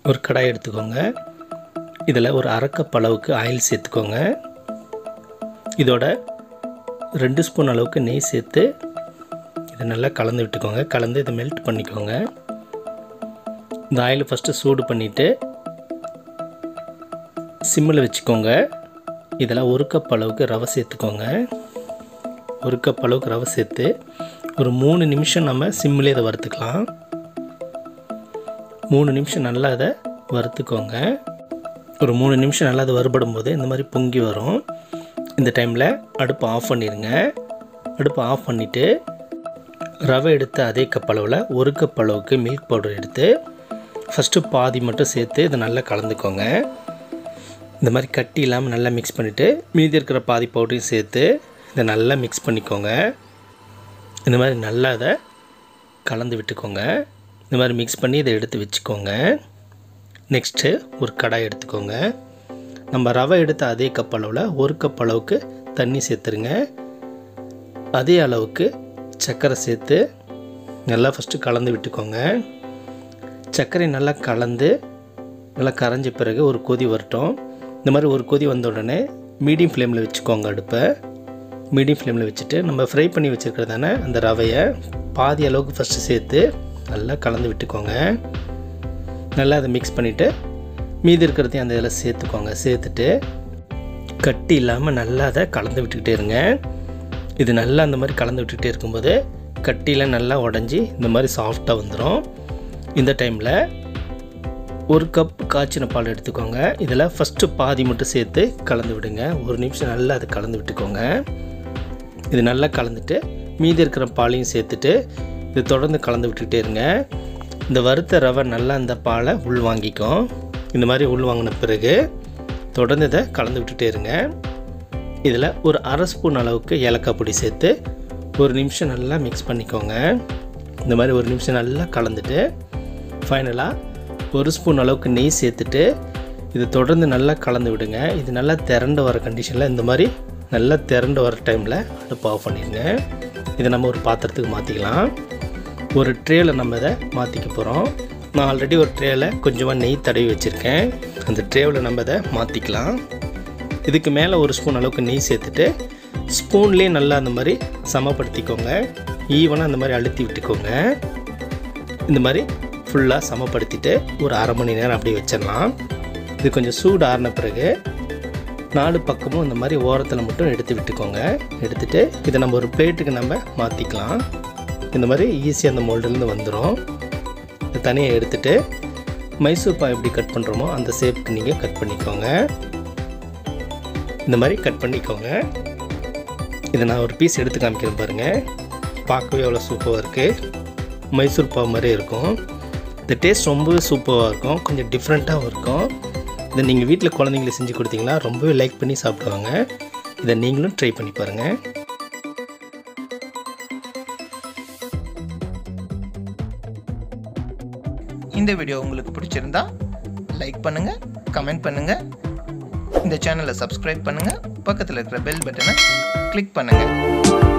ஒரு கடாய் எடுத்துக்கோங்க. இதில் ஒரு அரை கப் அளவுக்கு ஆயில் சேர்த்துக்கோங்க. இதோட 2 ஸ்பூன் அளவுக்கு நெய் சேர்த்து இதை நல்லா கலந்து விட்டுக்கோங்க. கலந்து இதை மெல்ட் பண்ணிக்கோங்க. இந்த ஆயில் ஃபஸ்ட்டு சூடு பண்ணிவிட்டு சிம்மில் வச்சுக்கோங்க. இதில் 1 கப் அளவுக்கு ரவை சேர்த்துக்கோங்க. 1 கப் அளவுக்கு ரவை சேர்த்து ஒரு 3 நிமிஷம் நம்ம சிம்மில் இதை வறுத்துக்கலாம். 3 நிமிஷம் நல்லா இதை வறுத்துக்கோங்க. ஒரு 3 நிமிஷம் நல்லா அது வறுபடும் போது இந்த மாதிரி பொங்கி வரும். இந்த டைமில் அடுப்பை ஆஃப் பண்ணிடுங்க. அடுப்பை ஆஃப் பண்ணிவிட்டு ரவை எடுத்து அதே கப் அளவில் 1 கப் அளவுக்கு மில்க் பவுடர் எடுத்து ஃபஸ்ட்டு பாதி மட்டும் சேர்த்து இதை நல்லா கலந்துக்கோங்க. இந்த மாதிரி கட்டி இல்லாமல் நல்லா மிக்ஸ் பண்ணிவிட்டு மீதி இருக்கிற பாதி பவுடரையும் சேர்த்து இதை நல்லா மிக்ஸ் பண்ணிக்கோங்க. இந்த மாதிரி நல்லா இதை கலந்து விட்டுக்கோங்க. இந்த மாதிரி மிக்ஸ் பண்ணி இதை எடுத்து வச்சுக்கோங்க. நெக்ஸ்ட்டு ஒரு கடாய் எடுத்துக்கோங்க. நம்ம ரவை எடுத்த அதே கப் அளவில் 1 கப் அளவுக்கு தண்ணி சேர்த்துருங்க. அதே அளவுக்கு சர்க்கரை சேர்த்து நல்லா ஃபஸ்ட்டு கலந்து விட்டுக்கோங்க. சர்க்கரை நல்லா கலந்து நல்லா கரைஞ்ச பிறகு ஒரு கொதி வரட்டும். இந்த மாதிரி ஒரு கொதி வந்த உடனே மீடியம் ஃப்ளேமில் வச்சுக்கோங்க. அடுப்பை மீடியம் ஃப்ளேமில் வச்சுட்டு நம்ம ஃப்ரை பண்ணி வச்சுருக்கிறதான அந்த ரவையை பாதி அளவுக்கு ஃபஸ்ட்டு சேர்த்து நல்லா கலந்து விட்டுக்கோங்க. நல்லா அதை மிக்ஸ் பண்ணிவிட்டு மீதி இருக்கிறதையும் அந்த இதில் சேர்த்துக்கோங்க. சேர்த்துட்டு கட்டி இல்லாமல் நல்லா அதை கலந்து விட்டுக்கிட்டே இருங்க. இது நல்லா அந்த மாதிரி கலந்து விட்டுக்கிட்டே இருக்கும்போது கட்டியில் நல்லா உடஞ்சி இந்த மாதிரி சாஃப்டாக வந்துடும். இந்த டைமில் 1 கப் காய்ச்சின பால் எடுத்துக்கோங்க. இதில் ஃபஸ்ட்டு பாதி மட்டும் சேர்த்து கலந்து விடுங்க. 1 நிமிஷம் நல்லா அதை கலந்து விட்டுக்கோங்க. இது நல்லா கலந்துட்டு மீதி இருக்கிற பாலையும் சேர்த்துட்டு இது தொடர்ந்து கலந்து விட்டுக்கிட்டே இருங்க. இந்த வறுத்த ரவை நல்லா அந்த பாலை உள்வாங்கிக்கும். இந்த மாதிரி உள்வாங்கின பிறகு தொடர்ந்து இதை கலந்து விட்டுட்டே இருங்க. இதில் ஒரு அரை ஸ்பூன் அளவுக்கு ஏலக்காய் பொடி சேர்த்து 1 நிமிஷம் நல்லா மிக்ஸ் பண்ணிக்கோங்க. இந்த மாதிரி 1 நிமிஷம் நல்லா கலந்துட்டு ஃபைனலாக 1 ஸ்பூன் அளவுக்கு நெய் சேர்த்துட்டு இது தொடர்ந்து நல்லா கலந்து விடுங்க. இது நல்லா திரண்டு வர கண்டிஷனில் இந்த மாதிரி நல்லா திரண்டு வர டைமில் அடுப்பு ஆஃப் பண்ணிடுங்க. இதை நம்ம ஒரு பாத்திரத்துக்கு மாற்றிக்கலாம். ஒரு ட்ரேயில் நம்ம இதை மாற்றிக்க போகிறோம். நான் ஆல்ரெடி ஒரு ட்ரேயில் கொஞ்சமாக நெய் தடவி வச்சுருக்கேன். அந்த ட்ரேவில் நம்ம இதை மாற்றிக்கலாம். இதுக்கு மேலே 1 ஸ்பூன் அளவுக்கு நெய் சேர்த்துட்டு ஸ்பூன்லேயே நல்லா அந்த மாதிரி சமப்படுத்திக்கோங்க. ஈவனாக அந்த மாதிரி அழுத்தி விட்டுக்கோங்க. இந்த மாதிரி ஃபுல்லாக சமப்படுத்திட்டு ஒரு அரை மணி நேரம் அப்படியே வச்சிடலாம். இது கொஞ்சம் சூடு ஆறின பிறகு 4 பக்கமும் இந்த மாதிரி ஓரத்தில் மட்டும் எடுத்து விட்டுக்கோங்க. எடுத்துகிட்டு இதை நம்ம ஒரு பிளேட்டுக்கு நம்ம மாற்றிக்கலாம். இந்த மாதிரி ஈஸியாக அந்த மோல்டுலேருந்து வந்துடும். இதை தனியாக எடுத்துகிட்டு மைசூர் பாய் எப்படி கட் பண்ணுறோமோ அந்த ஷேப்புக்கு நீங்கள் கட் பண்ணிக்கோங்க. இந்த மாதிரி கட் பண்ணிக்கோங்க. இதை நான் ஒரு பீஸ் எடுத்து காமிக்கிறேன் பாருங்கள். பார்க்கவே எவ்வளோ சூப்பராக இருக்குது. மைசூர் பாவ் மாதிரி இருக்கும். இந்த டேஸ்ட் ரொம்பவே சூப்பராக இருக்கும். கொஞ்சம் டிஃப்ரெண்ட்டாகவும் இருக்கும். இதை நீங்கள் வீட்டில் குழந்தைங்களுக்கு செஞ்சு கொடுத்தீங்கன்னா ரொம்பவே லைக் பண்ணி சாப்பிடுவாங்க. இதை நீங்களும் ட்ரை பண்ணி பாருங்கள். இந்த வீடியோ உங்களுக்கு பிடிச்சிருந்தா லைக் பண்ணுங்கள், கமெண்ட் பண்ணுங்கள், இந்த சேனலை சப்ஸ்கிரைப் பண்ணுங்கள், பக்கத்தில் இருக்கிற பெல் பட்டனை கிளிக் பண்ணுங்கள்.